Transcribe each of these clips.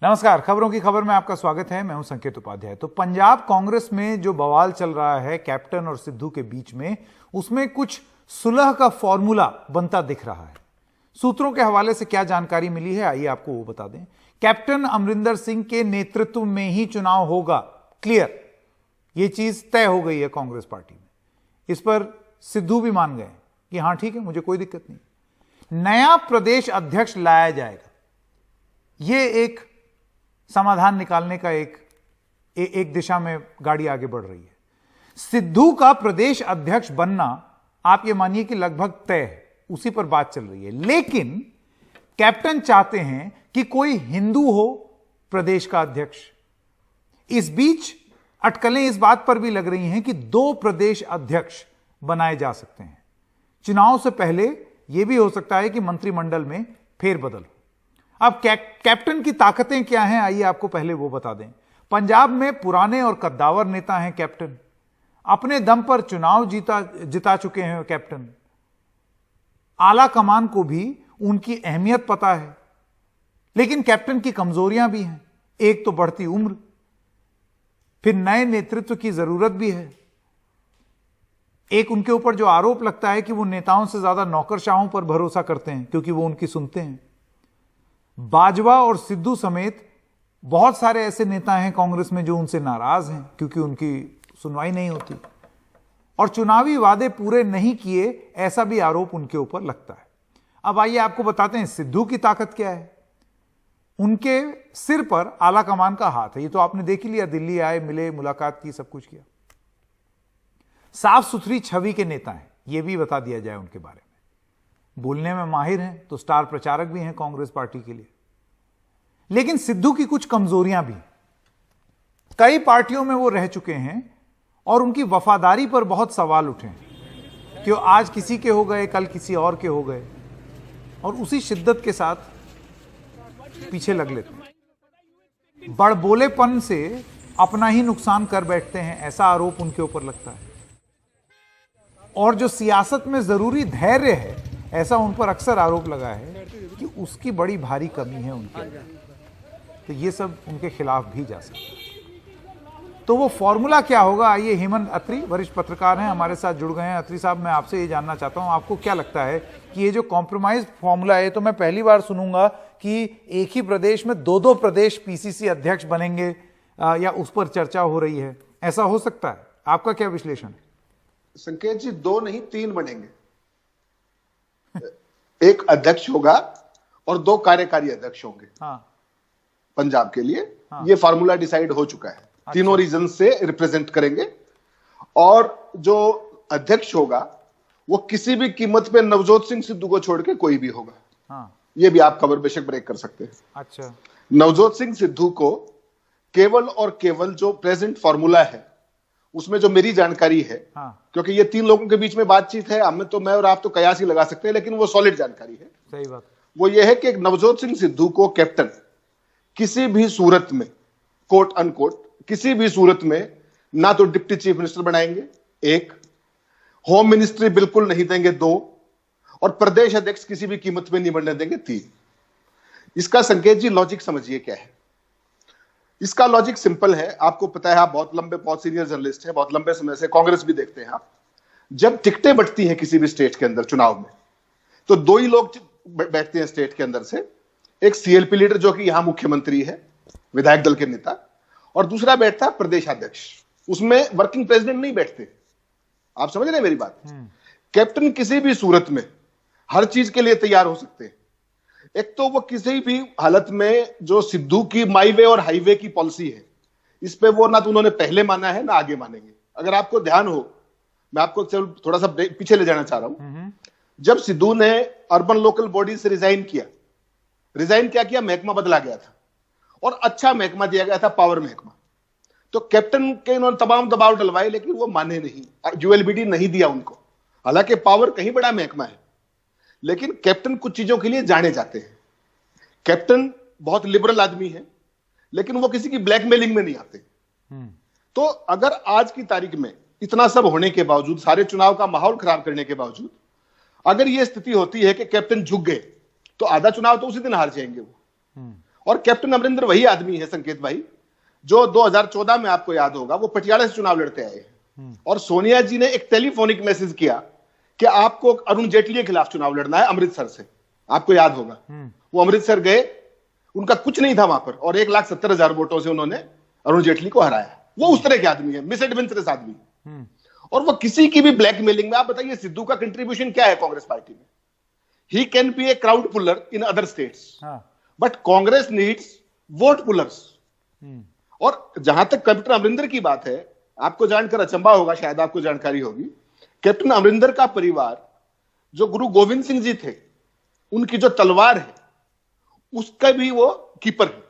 नमस्कार, खबरों की खबर में आपका स्वागत है। मैं हूं संकेत उपाध्याय। तो पंजाब कांग्रेस में जो बवाल चल रहा है कैप्टन और सिद्धू के बीच में, उसमें कुछ सुलह का फॉर्मूला बनता दिख रहा है। सूत्रों के हवाले से क्या जानकारी मिली है, आइए आपको वो बता दें। कैप्टन अमरिंदर सिंह के नेतृत्व में ही चुनाव होगा, क्लियर, ये चीज तय हो गई है कांग्रेस पार्टी में। इस पर सिद्धू भी मान गए कि हां ठीक है, मुझे कोई दिक्कत नहीं। नया प्रदेश अध्यक्ष लाया जाएगा, यह एक समाधान निकालने का एक दिशा में गाड़ी आगे बढ़ रही है। सिद्धू का प्रदेश अध्यक्ष बनना आप ये मानिए कि लगभग तय है, उसी पर बात चल रही है। लेकिन कैप्टन चाहते हैं कि कोई हिंदू हो प्रदेश का अध्यक्ष। इस बीच अटकलें इस बात पर भी लग रही हैं कि 2 प्रदेश अध्यक्ष बनाए जा सकते हैं। चुनाव से पहले यह भी हो सकता है कि मंत्रिमंडल में फेरबदल हो। अब कैप्टन की ताकतें क्या हैं, आइए आपको पहले वो बता दें। पंजाब में पुराने और कद्दावर नेता हैं कैप्टन, अपने दम पर चुनाव जिता चुके हैं कैप्टन। आला कमान को भी उनकी अहमियत पता है। लेकिन कैप्टन की कमजोरियां भी हैं, एक तो बढ़ती उम्र, फिर नए नेतृत्व की जरूरत भी है। एक उनके ऊपर जो आरोप लगता है कि वो नेताओं से ज्यादा नौकरशाहों पर भरोसा करते हैं क्योंकि वो उनकी सुनते हैं। बाजवा और सिद्धू समेत बहुत सारे ऐसे नेता हैं कांग्रेस में जो उनसे नाराज हैं क्योंकि उनकी सुनवाई नहीं होती और चुनावी वादे पूरे नहीं किए, ऐसा भी आरोप उनके ऊपर लगता है। अब आइए आपको बताते हैं सिद्धू की ताकत क्या है। उनके सिर पर आला कमान का हाथ है, ये तो आपने देख ही लिया। दिल्ली आए, मिले, मुलाकात की, सब कुछ किया। साफ सुथरी छवि के नेता हैं, यह भी बता दिया जाए उनके बारे में। बोलने में माहिर हैं, तो स्टार प्रचारक भी हैं कांग्रेस पार्टी के लिए। लेकिन सिद्धू की कुछ कमजोरियां भी, कई पार्टियों में वो रह चुके हैं और उनकी वफादारी पर बहुत सवाल उठे कि वो आज किसी के हो गए, कल किसी और के हो गए, और उसी शिद्दत के साथ पीछे लग लेते हैं। बड़बोलेपन से अपना ही नुकसान कर बैठते हैं, ऐसा आरोप उनके ऊपर लगता है। और जो सियासत में जरूरी धैर्य है, ऐसा उन पर अक्सर आरोप लगा है कि उसकी बड़ी भारी कमी है उनके अंदर। तो ये सब उनके खिलाफ भी जा सकता है। तो वो फॉर्मूला क्या होगा, आइए हेमंत अत्री वरिष्ठ पत्रकार हैं, हमारे साथ जुड़ गए हैं। अत्री साहब, मैं आपसे ये जानना चाहता हूं, आपको क्या लगता है कि ये जो कॉम्प्रोमाइज फॉर्मूला है, तो मैं पहली बार सुनूंगा कि एक ही प्रदेश में 2 प्रदेश पीसीसी अध्यक्ष बनेंगे या उस पर चर्चा हो रही है, ऐसा हो सकता है? आपका क्या विश्लेषण है? संकेत जी, 2 नहीं 3 बनेंगे। एक अध्यक्ष होगा और 2 कार्यकारी अध्यक्ष होंगे। हाँ। पंजाब के लिए ये फार्मूला डिसाइड हो चुका है। अच्छा। तीनों रीजन से रिप्रेजेंट करेंगे और जो अध्यक्ष होगा वो किसी भी कीमत पे नवजोत सिंह सिद्धू को छोड़ के कोई भी होगा। हाँ। ये भी आप खबर बेशक ब्रेक कर सकते हैं। अच्छा। नवजोत सिंह सिद्धू को केवल और केवल जो प्रेजेंट फॉर्मूला है उसमें जो मेरी जानकारी है, क्योंकि ये 3 लोगों के बीच में बातचीत है, हमें तो, मैं और आप तो कयास ही लगा सकते हैं, लेकिन वो सॉलिड जानकारी है। सही बात। वो ये है कि नवजोत सिंह सिद्धू को कैप्टन किसी भी सूरत में, कोट अनकोट, किसी भी सूरत में ना तो डिप्टी चीफ मिनिस्टर बनाएंगे, 1, होम मिनिस्ट्री बिल्कुल नहीं देंगे, 2, और प्रदेश अध्यक्ष किसी भी कीमत में नहीं बनने देंगे, 3। इसका संकेत जी लॉजिक समझिए क्या है। इसका लॉजिक सिंपल है, आपको पता है, आप बहुत सीनियर जर्नलिस्ट हैं, बहुत लंबे समय से कांग्रेस भी देखते हैं आप। जब टिकटें बंटती हैं किसी भी स्टेट के अंदर चुनाव में, तो 2 ही लोग बैठते हैं स्टेट के अंदर से। एक सीएलपी लीडर जो कि यहां मुख्यमंत्री है, विधायक दल के नेता, और दूसरा बैठता है प्रदेशाध्यक्ष। उसमें वर्किंग प्रेसिडेंट नहीं बैठते। आप समझ रहे हैं मेरी बात? कैप्टन किसी भी सूरत में हर चीज के लिए तैयार हो सकते हैं। एक तो वो किसी भी हालत में जो सिद्धू की माई वे और हाईवे की पॉलिसी है, इस पे वो ना तो उन्होंने पहले माना है ना आगे मानेंगे। अगर आपको ध्यान हो, मैं आपको थोड़ा सा पीछे ले जाना चाह रहा हूं। जब सिद्धू ने अर्बन लोकल बॉडी से रिजाइन क्या किया, महकमा बदला गया था और अच्छा महकमा दिया गया था, पावर महकमा। तो कैप्टन के इन्होंने तमाम दबाव डलवाए, लेकिन वो माने नहीं, यूएलबीडी नहीं दिया उनको। हालांकि पावर कहीं बड़ा महकमा है, लेकिन कैप्टन कुछ चीजों के लिए जाने जाते हैं। कैप्टन बहुत लिबरल आदमी है, लेकिन वो किसी की ब्लैकमेलिंग में नहीं आते। तो अगर आज की तारीख में इतना सब होने के बावजूद, सारे चुनाव का माहौल खराब करने के बावजूद, अगर यह स्थिति होती है कि कैप्टन झुक गए, तो आधा चुनाव तो उसी दिन हार जाएंगे वो। और कैप्टन अमरिंदर वही आदमी है संकेत भाई जो 2014 में आपको याद होगा वो पटियाला से चुनाव लड़ते आए हैं और सोनिया जी ने एक टेलीफोनिक मैसेज किया कि आपको अरुण जेटली के खिलाफ चुनाव लड़ना है अमृतसर से, आपको याद होगा। वो अमृतसर गए, उनका कुछ नहीं था वहां पर और 1,70,000 वोटों से उन्होंने अरुण जेटली को हराया। वो उस तरह के आदमी है, मिस एडवेंचरस आदमी। और वो किसी की भी ब्लैकमेलिंग में, आप बताइए सिद्धू का कंट्रीब्यूशन क्या है कांग्रेस पार्टी में? He can be a crowd puller in other states, but Congress needs vote pullers. और जहां तक कैप्टन अमरिंदर की बात है, आपको जानकर अचंभा होगा, शायद आपको जानकारी होगी, कैप्टन अमरिंदर का परिवार जो गुरु गोविंद सिंह जी थे उनकी जो तलवार है उसका भी वो कीपर है,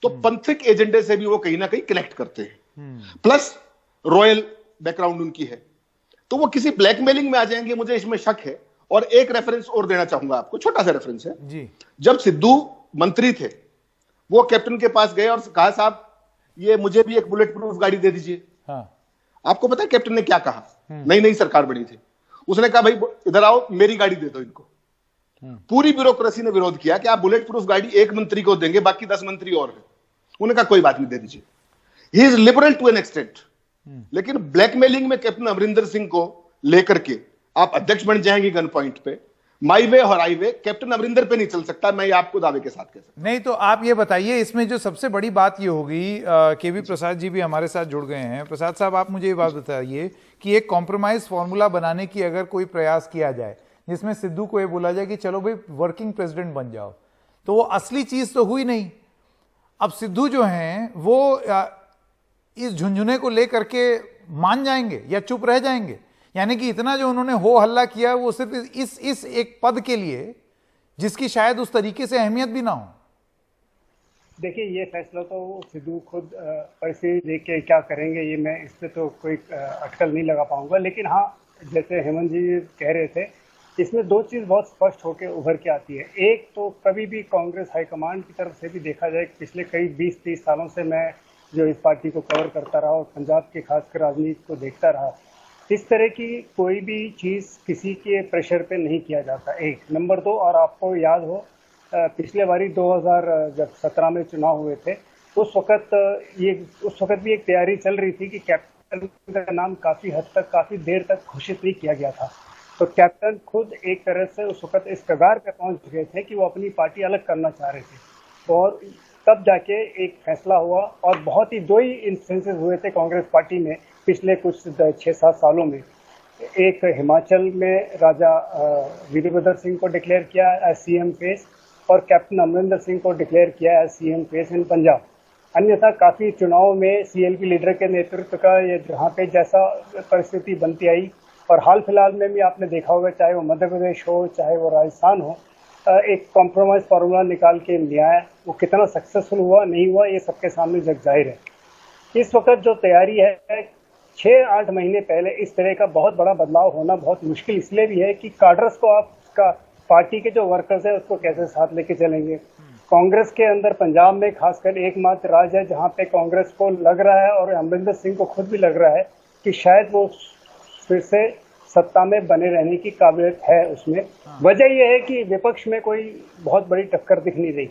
तो पंथिक एजेंडे से भी वो कहीं ना कहीं कनेक्ट करते हैं। प्लस रॉयल बैकग्राउंड उनकी है, तो वो किसी ब्लैकमेलिंग में आ जाएंगे, मुझे इसमें शक है। और एक रेफरेंस और देना चाहूंगा आपको, छोटा सा रेफरेंस है जी। जब सिद्धू मंत्री थे वो कैप्टन के पास गए और कहा साहब ये मुझे भी एक बुलेट प्रूफ गाड़ी दे दीजिए। आपको पता है कैप्टन ने क्या कहा? नई नई सरकार बनी थी, उसने कहा भाई इधर आओ मेरी गाड़ी दे दो इनको। पूरी ब्यूरोक्रेसी ने विरोध किया कि आप बुलेट प्रूफ गाड़ी एक मंत्री को देंगे, बाकी 10 मंत्री और हैं। उन्होंने कहा कोई बात नहीं, दे दीजिए। He is liberal to an extent. लेकिन ब्लैकमेलिंग में कैप्टन अमरिंदर सिंह को लेकर के आप अध्यक्ष बन जाएंगे गन पॉइंट पे, माई वे और हाईवे कैप्टन अमरिंदर पे नहीं चल सकता, मैं आपको दावे के साथ कह सकता। नहीं तो आप ये बताइए, इसमें जो सबसे बड़ी बात ये होगी, केवी प्रसाद जी भी हमारे साथ जुड़ गए हैं। प्रसाद साहब, आप मुझे ये बात बताइए कि एक कॉम्प्रोमाइज फॉर्मूला बनाने की अगर कोई प्रयास किया जाए जिसमें सिद्धू को ये बोला जाए कि चलो भाई वर्किंग प्रेसिडेंट बन जाओ, तो वो असली चीज तो हुई नहीं। अब सिद्धू जो हैं वो इस झुंझुने को लेकर के मान जाएंगे या चुप रह जाएंगे? यानी कि इतना जो उन्होंने हो हल्ला किया वो सिर्फ इस एक पद के लिए जिसकी शायद उस तरीके से अहमियत भी ना हो। देखिए, ये फैसला तो सिद्धू खुद परिस्थिति देख के क्या करेंगे, ये मैं इस पर तो कोई अटकल नहीं लगा पाऊंगा। लेकिन हाँ, जैसे हेमंत जी कह रहे थे, इसमें दो चीज़ बहुत स्पष्ट होकर उभर के आती है। एक तो कभी भी कांग्रेस हाईकमांड की तरफ से भी देखा जाए, पिछले कई 20-30 सालों से मैं जो इस पार्टी को कवर करता रहा और पंजाब के खासकर राजनीति को देखता रहा, इस तरह की कोई भी चीज़ किसी के प्रेशर पे नहीं किया जाता, एक। नंबर 2, और आपको याद हो पिछले बारी 2017 में चुनाव हुए थे, उस वक्त भी एक तैयारी चल रही थी कि कैप्टन का नाम काफ़ी हद तक, काफ़ी देर तक घोषित नहीं किया गया था। तो कैप्टन खुद एक तरह से उस वक्त इस कगार पे पहुंच गए थे कि वो अपनी पार्टी अलग करना चाह रहे थे, और तब जाके एक फैसला हुआ। और बहुत ही 2 ही इंस्टेंसेस हुए थे कांग्रेस पार्टी में पिछले कुछ 6-7 सालों में। एक हिमाचल में राजा वीरभद्र सिंह को डिक्लेयर किया एज सीएम फेस, और कैप्टन अमरिंदर सिंह को डिक्लेयर किया as CM face in Punjab. अन्यथा काफ़ी चुनाव में सीएलपी लीडर के नेतृत्व का ये जहाँ पे जैसा परिस्थिति बनती आई, और हाल फिलहाल में भी आपने देखा होगा, चाहे वो मध्य प्रदेश हो चाहे वो राजस्थान हो, एक कॉम्प्रोमाइज फार्मूला निकाल के लिया है। वो कितना सक्सेसफुल हुआ नहीं हुआ ये सबके सामने जग जाहिर है। इस वक्त जो तैयारी है, 6-8 महीने पहले इस तरह का बहुत बड़ा बदलाव होना बहुत मुश्किल इसलिए भी है कि काडर्स को आपका पार्टी के जो वर्कर्स है उसको कैसे साथ लेके चलेंगे। कांग्रेस के अंदर पंजाब में खासकर एकमात्र राज्य है जहाँ पे कांग्रेस को लग रहा है, और अमरिंदर सिंह को खुद भी लग रहा है कि शायद वो फिर से सत्ता में बने रहने की काबिलियत है उसमें। वजह यह है कि विपक्ष में कोई बहुत बड़ी टक्कर दिख नहीं रही।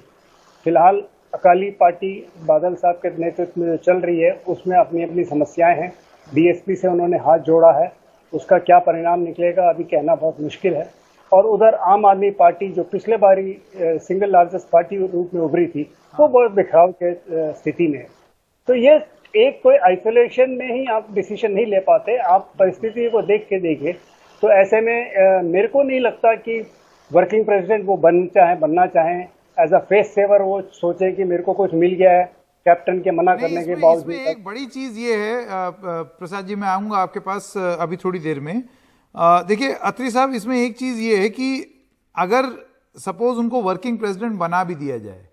फिलहाल अकाली पार्टी बादल साहब के नेतृत्व में जो चल रही है उसमें अपनी अपनी समस्याएं हैं। बीएसपी से उन्होंने हाथ जोड़ा है, उसका क्या परिणाम निकलेगा अभी कहना बहुत मुश्किल है। और उधर आम आदमी पार्टी जो पिछले बारी सिंगल लार्जेस्ट पार्टी रूप में उभरी थी, वो बहुत बिखराव के स्थिति में है। तो ये एक कोई आइसोलेशन में ही आप डिसीजन नहीं ले पाते, आप परिस्थिति को देख के देखिए। तो ऐसे में मेरे को नहीं लगता कि वर्किंग प्रेसिडेंट वो बनना चाहें एज अ फेस सेवर, वो सोचे कि मेरे को कुछ मिल गया है कैप्टन के मना करने के बावजूद। एक बड़ी चीज ये है, प्रसाद जी मैं आऊंगा आपके पास अभी थोड़ी देर में। देखिए अत्री साहब, इसमें एक चीज ये है कि अगर सपोज उनको वर्किंग प्रेसिडेंट बना भी दिया जाए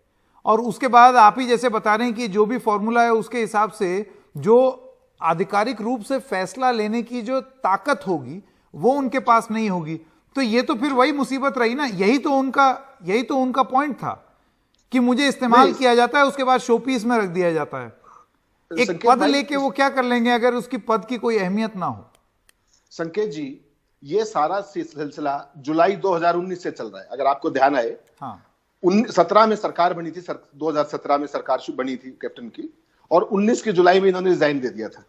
और उसके बाद आप ही जैसे बता रहे हैं कि जो भी फॉर्मूला है उसके हिसाब से जो आधिकारिक रूप से फैसला लेने की जो ताकत होगी वो उनके पास नहीं होगी, तो ये तो फिर वही मुसीबत रही ना। यही तो उनका पॉइंट था कि मुझे इस्तेमाल किया जाता है, उसके बाद शोपीस में रख दिया जाता है। एक पद लेके वो क्या कर लेंगे अगर उसकी पद की कोई अहमियत ना हो? संकेत जी, ये सारा सिलसिला जुलाई 2019 से चल रहा है, अगर आपको ध्यान आए। हाँ। 17 में सरकार बनी थी, 2017 में सरकार बनी थी कैप्टन की, और 19 की जुलाई में इन्होंने रिजाइन दे दिया था।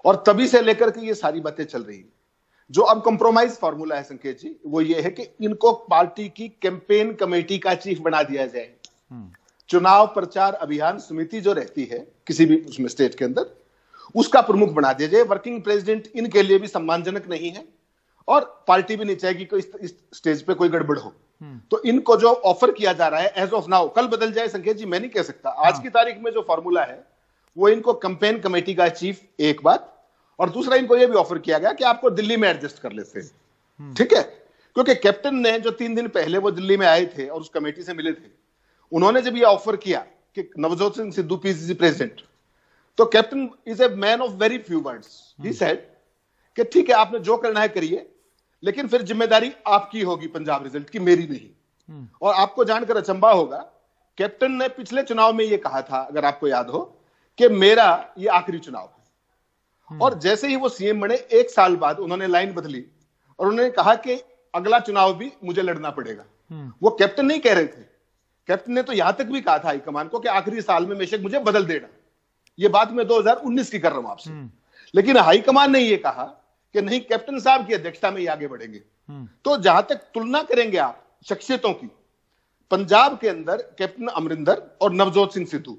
और तभी से लेकर के ये सारी बातें चल रही हैं। जो अब कंप्रोमाइज फार्मूला है संकेत जी, वो ये है कि इनको पार्टी की कैंपेन कमेटी का चीफ बना दिया जाए। चुनाव प्रचार अभियान समिति जो रहती है किसी भी उसमें स्टेट के अंदर, उसका प्रमुख बना दिया जाए। वर्किंग प्रेसिडेंट इनके लिए भी सम्मानजनक नहीं है, और पार्टी भी नहीं चाहेगी कि इस स्टेज पे कोई गड़बड़ हो। तो इनको जो ऑफर किया जा रहा है एज ऑफ नाउ, कल बदल जाए संकेत जी, मैं नहीं कह सकता। आज की तारीख में जो फॉर्मूला है वो इनको कैंपेन कमेटी का चीफ, एक बात, और दूसरा इनको यह भी ऑफर किया गया कि आपको दिल्ली में एडजस्ट कर लेते हैं, ठीक है। क्योंकि कैप्टन ने जो 3 दिन पहले वो दिल्ली में आए थे और उस कमेटी से मिले थे, उन्होंने जब ये ऑफर किया कि नवजोत सिंह सिद्धू पीसीसी प्रेसिडेंट, तो captain is a man of very few words. He said कि ठीक है, आपने जो करना है करिए, लेकिन फिर जिम्मेदारी आपकी होगी पंजाब रिजल्ट की, मेरी नहीं। और आपको जानकर अचंभा होगा, कैप्टन ने पिछले चुनाव में यह कहा था, अगर आपको याद हो, कि मेरा ये आखिरी चुनाव है। और जैसे ही वो सीएम बने 1 साल बाद उन्होंने लाइन बदली और उन्होंने कहा कि अगला चुनाव भी मुझे लड़ना पड़ेगा। वो कैप्टन नहीं कह रहे थे, कैप्टन ने तो यहां तक भी कहा था हाईकमान को कि आखिरी साल में बेशक मुझे बदल देना। ये बात मैं 2019 की कर रहा हूं आपसे, लेकिन हाईकमान ने यह कहा कि नहीं, कैप्टन साहब की अध्यक्षता में ये आगे बढ़ेंगे। तो जहां तक तुलना करेंगे आप शख्सियतों की, पंजाब के अंदर कैप्टन अमरिंदर और नवजोत सिंह सिद्धू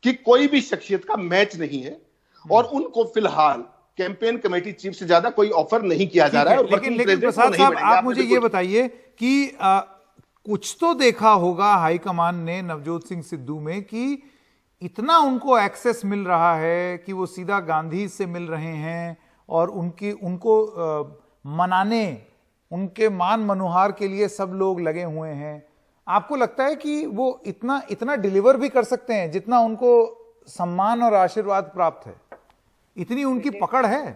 की कोई भी शख्सियत का मैच नहीं है, और उनको फिलहाल कैंपेन कमेटी चीफ से ज्यादा कोई ऑफर नहीं किया जा रहा है। और लेकिन प्रसाद साहब, आप मुझे ये बताइए कि कुछ तो देखा होगा हाईकमान ने नवजोत सिंह सिद्धू में कि इतना उनको एक्सेस मिल रहा है कि वो सीधा गांधी से मिल रहे हैं और उनको मनाने, उनके मान मनोहार के लिए सब लोग लगे हुए हैं। आपको लगता है कि वो इतना डिलीवर भी कर सकते हैं जितना उनको सम्मान और आशीर्वाद प्राप्त है? इतनी उनकी पकड़ है?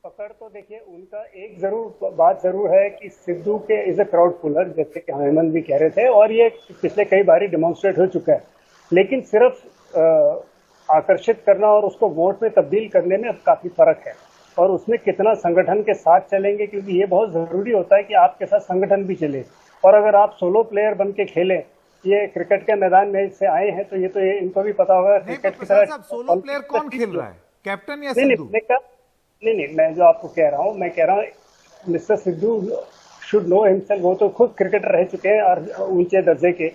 पकड़ तो देखिए, उनका एक बात जरूर है कि सिद्धू के इज ए क्राउड पुलर, जैसे कि हेमंत भी कह रहे थे, और ये पिछले कई बार डिमॉन्स्ट्रेट हो चुका है। लेकिन सिर्फ आकर्षित करना और उसको वोट में तब्दील करने में अब काफी फर्क है, और उसमें कितना संगठन के साथ चलेंगे, क्योंकि ये बहुत जरूरी होता है कि आपके साथ संगठन भी चले। और अगर आप सोलो प्लेयर बन के खेलें, ये क्रिकेट के मैदान में से आए हैं, तो ये इनको भी पता होगा क्रिकेट की तरह। सोलो प्लेयर कौन खेल रहा है, कैप्टन या सिद्धू? नहीं, मैं जो आपको कह रहा हूँ, मैं कह रहा हूँ mister Sidhu should know himself. वो तो खुद क्रिकेटर रह चुके हैं और ऊंचे दर्जे के।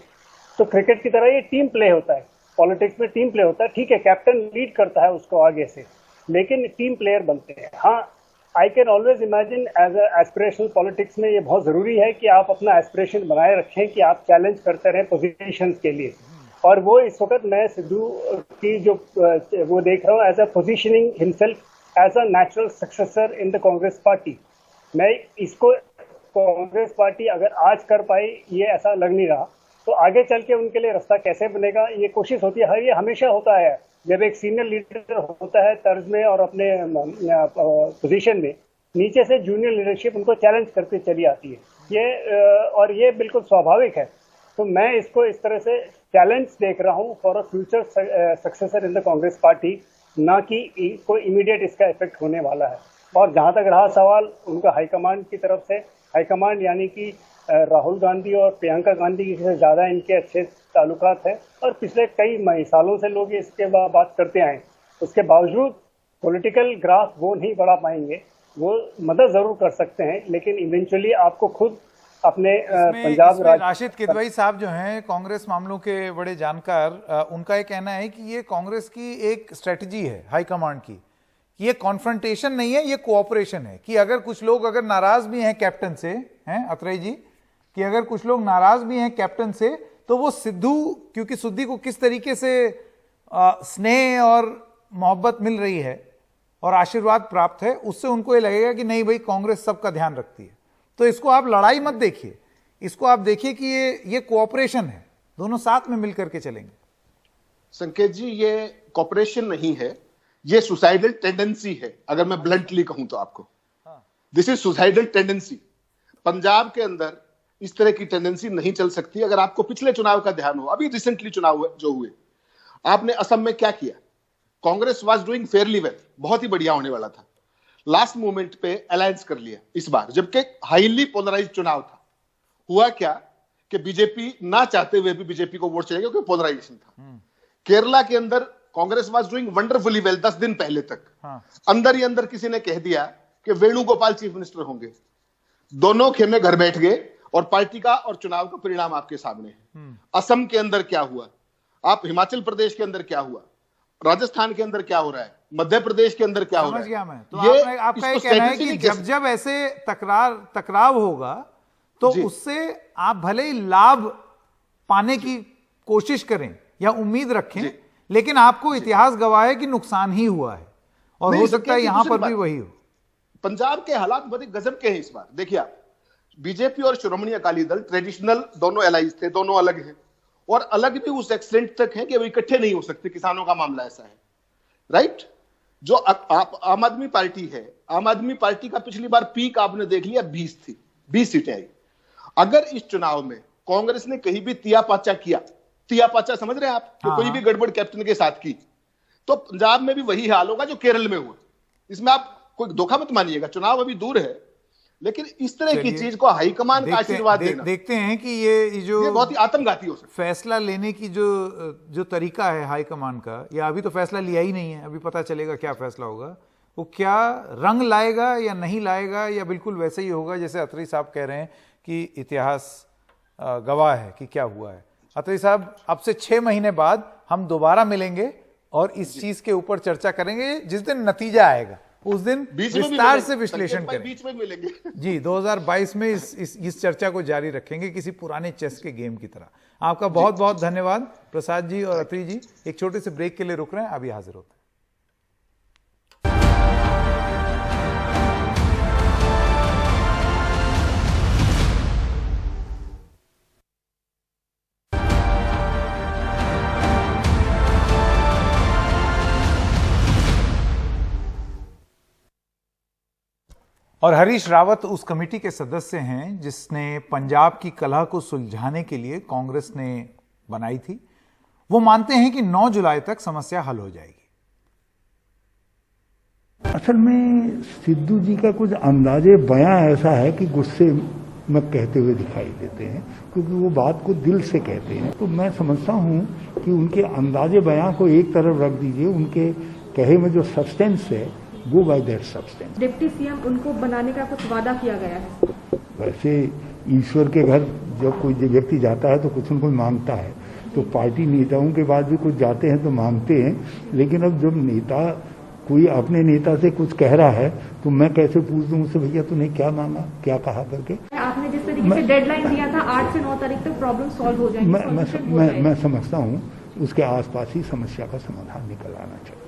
तो क्रिकेट की तरह ये टीम प्ले होता है, पॉलिटिक्स में टीम प्ले होता है। ठीक है, कैप्टन लीड करता है उसको आगे से, लेकिन टीम प्लेयर बनते हैं। हाँ, I can always imagine as aspirational politics में ये बहुत जरूरी है कि आप अपना एस्पिरेशन बनाए रखें, कि आप चैलेंज करते रहें पोजीशन के लिए। और वो इस वक्त मैं सिद्धू की जो वो देख रहा हूँ as a positioning himself as a natural successor in the Congress party. मैं इसको कांग्रेस पार्टी अगर आज कर पाई, ये ऐसा लग नहीं रहा, तो आगे चल के उनके लिए रास्ता कैसे बनेगा, ये कोशिश होती है। ये हमेशा होता है जब एक सीनियर लीडर होता है तर्ज में और अपने पोजीशन में, नीचे से जूनियर लीडरशिप उनको चैलेंज करते चली आती है। और ये बिल्कुल स्वाभाविक है। तो मैं इसको इस तरह से चैलेंज देख रहा हूँ for a future successor in the Congress party, ना कि कोई इमीडिएट इसका इफेक्ट होने वाला है। और जहाँ तक रहा सवाल उनका हाईकमांड की तरफ से, हाईकमांड यानी कि राहुल गांधी और प्रियंका गांधी से ज़्यादा इनके अच्छे ताल्लुकात हैं, और पिछले कई सालों से लोग इसके बात करते आए। उसके बावजूद पॉलिटिकल ग्राफ वो नहीं बढ़ा पाएंगे। वो मदद ज़रूर कर सकते हैं, लेकिन इवेंचुअली आपको खुद अपने पंजाब राशिद किदवई साहब जो हैं कांग्रेस मामलों के बड़े जानकार, उनका ये कहना है कि ये कांग्रेस की एक स्ट्रेटजी है हाईकमांड की, ये कॉन्फ्रंटेशन नहीं है, ये कोऑपरेशन है। कि अगर कुछ लोग अगर नाराज भी हैं कैप्टन से, हैं अत्रेय जी, कि अगर कुछ लोग नाराज भी हैं कैप्टन से, तो वो सिद्धू, क्योंकि सिद्धू को किस तरीके से स्नेह और मोहब्बत मिल रही है और आशीर्वाद प्राप्त है, उससे उनको ये लगेगा कि नहीं भाई, कांग्रेस सबका ध्यान रखती है। तो इसको आप लड़ाई मत देखिए, इसको आप देखिए कि ये कोऑपरेशन है, दोनों साथ में मिलकर के चलेंगे। संकेत जी, ये कोऑपरेशन नहीं है, ये सुसाइडल टेंडेंसी है। अगर मैं ब्लंटली कहूं तो आपको, this is suicidal tendency. Punjab के अंदर इस तरह की टेंडेंसी नहीं चल सकती। अगर आपको पिछले चुनाव का ध्यान हो, अभी रिसेंटली चुनाव जो हुए, आपने असम में क्या किया? Congress was doing fairly well, बहुत ही बढ़िया होने वाला था। लास्ट मोमेंट पे अलायंस कर लिया इस बार, जबकि हाईली पोलराइज्ड चुनाव था। हुआ क्या कि बीजेपी ना चाहते हुए भी बीजेपी को वोट चलेगा, क्योंकि पोलराइजेशन था। केरला के अंदर Congress was doing wonderfully well 10 दिन पहले तक। अंदर ही अंदर किसी ने कह दिया कि वेणुगोपाल चीफ मिनिस्टर होंगे। दोनों खेमे घर बैठ गए और पार्टी का और चुनाव का परिणाम आपके सामने है। असम के अंदर क्या हुआ, आप हिमाचल प्रदेश के अंदर क्या हुआ, राजस्थान के अंदर क्या हो रहा है, मध्य प्रदेश के अंदर क्या हो रहा है। समझ गया मैं। तो आपका ये कहना है कि जब ऐसे टकराव होगा तो उससे आप भले ही लाभ पाने की कोशिश करें या उम्मीद रखें, लेकिन आपको इतिहास गवाह है कि नुकसान ही हुआ है, और हो सकता है यहां पर भी वही हो। पंजाब के हालात बड़े गजब के हैं इस बार। देखिए आप, बीजेपी और श्रोमणी अकाली दल ट्रेडिशनल दोनों एलाइज थे, दोनों अलग हैं, और अलग भी उस एक्सटेंट तक है कि वो इकट्ठे नहीं हो सकते। किसानों का मामला ऐसा है, राइट। जो आम आदमी पार्टी है, आम आदमी पार्टी का पिछली बार पीक आपने देख लिया 20 थी, 20 सीटें आई। अगर इस चुनाव में कांग्रेस ने कहीं भी तियापाचा किया, तियापाचा समझ रहे हैं आप, कि कोई भी गड़बड़ कैप्टन के साथ की, तो पंजाब में भी वही हाल होगा जो केरल में हुआ। इसमें आप कोई धोखा मत मानिएगा, चुनाव अभी दूर है, लेकिन इस तरह की चीज को हाईकमान का आशीर्वाद देना, देखते हैं कि ये बहुत ही आत्मघाती हो सकता है। फैसला लेने की जो तरीका है हाईकमान का, या अभी तो फैसला लिया ही नहीं है, अभी पता चलेगा क्या फैसला होगा, वो क्या रंग लाएगा या नहीं लाएगा, या बिल्कुल वैसे ही होगा जैसे अत्री साहब कह रहे हैं कि इतिहास गवाह है कि क्या हुआ है। अत्री साहब, अब से 6 महीने बाद हम दोबारा मिलेंगे और इस चीज के ऊपर चर्चा करेंगे। जिस दिन नतीजा आएगा उस दिन विस्तार से विश्लेषण करेंगे। बीच में मिलेंगे जी। 2022 में इस चर्चा को जारी रखेंगे किसी पुराने चेस के गेम की तरह। आपका बहुत बहुत धन्यवाद प्रसाद जी और अत्री जी। एक छोटे से ब्रेक के लिए रुक रहे हैं, अभी हाजिर होते हैं। और हरीश रावत उस कमेटी के सदस्य हैं जिसने पंजाब की कलह को सुलझाने के लिए कांग्रेस ने बनाई थी। वो मानते हैं कि 9 जुलाई तक समस्या हल हो जाएगी। असल में सिद्धू जी का कुछ अंदाजे बयां ऐसा है कि गुस्से में कहते हुए दिखाई देते हैं, क्योंकि वो बात को दिल से कहते हैं। तो मैं समझता हूं कि उनके अंदाजे बयां को एक तरफ रख दीजिए, उनके कहे में जो सब्सटेंस है go by that substance. Deputy CM उनको बनाने का कुछ वादा किया गया है। वैसे ईश्वर के घर जब कोई व्यक्ति जाता है तो कुछ न कुछ मांगता है, तो पार्टी नेताओं के बाद भी कुछ जाते हैं तो मांगते हैं, लेकिन अब जब नेता कोई अपने नेता से कुछ कह रहा है तो मैं कैसे पूछ दूं उससे, भैया तूने क्या मांगा, क्या कहा करके। आपने जिस तरीके से डेडलाइन दिया था 8 से 9 तारीख तक प्रॉब्लम सॉल्व हो जाएगी। मैं समझता हूँ उसके आसपास ही समस्या का समाधान निकल आना चाहिए।